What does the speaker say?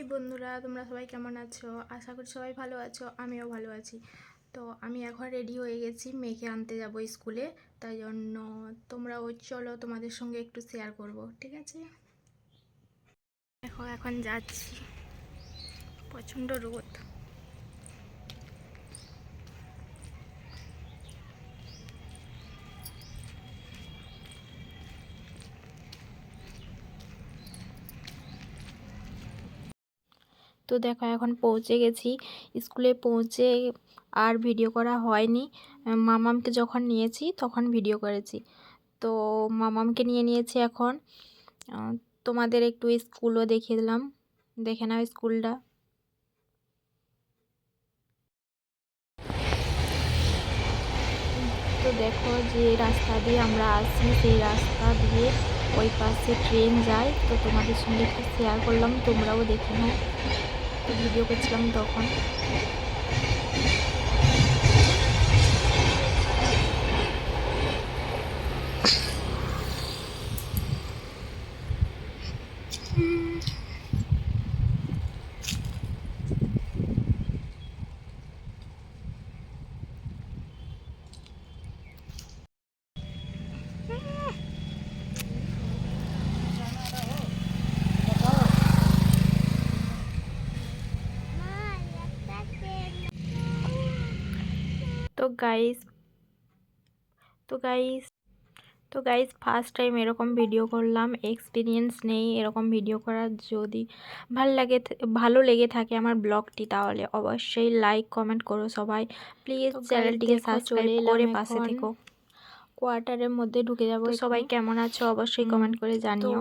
High বন্ধুরা, তোমরা সবাই কেমন আছো? আশা করি সবাই ভালো আছো, আমিও ভালো আছি। তো আমি এখন রেডি হয়ে গেছি, মেয়েকে আনতে যাব স্কুলে। তাই জন্য তোমরাও চলো, তোমাদের সঙ্গে একটু শেয়ার করব, ঠিক আছে? দেখো এখন যাচ্ছি, প্রচণ্ড রোদ। তো দেখো এখন পৌঁছে গেছি। স্কুলে পৌঁছে আর ভিডিও করা হয়নি। মামামকে যখন নিয়েছি তখন ভিডিও করেছি। তো মামামকে নিয়েছি এখন। আহ, তোমাদের একটু স্কুলও দেখিয়ে দিলাম, দেখে নাও স্কুলটা। তো দেখো যে রাস্তা দিয়ে আমরা আসি, সেই রাস্তা দিয়ে ওই পাশে ট্রেন যায়। তো তোমাদের সঙ্গে একটু শেয়ার করলাম, তোমরাও দেখে নাও। তো ভিডিও করছিলাম তখন। তো গাইস তো গাইস তো গাইস ফার্স্ট টাইম এরকম ভিডিও করলাম, এক্সপিরিয়েন্স নেই এরকম ভিডিও করার। যদি ভালো লেগে থাকে আমার ব্লগটি, তাহলে অবশ্যই লাইক কমেন্ট করো সবাই। প্লিজ চ্যানেলটিকে সাবস্ক্রাইব করে পাশে থেকো। কোয়ার্টারের মধ্যে ঢুকে যাব। সবাই কেমন আছো অবশ্যই কমেন্ট করে জানিও।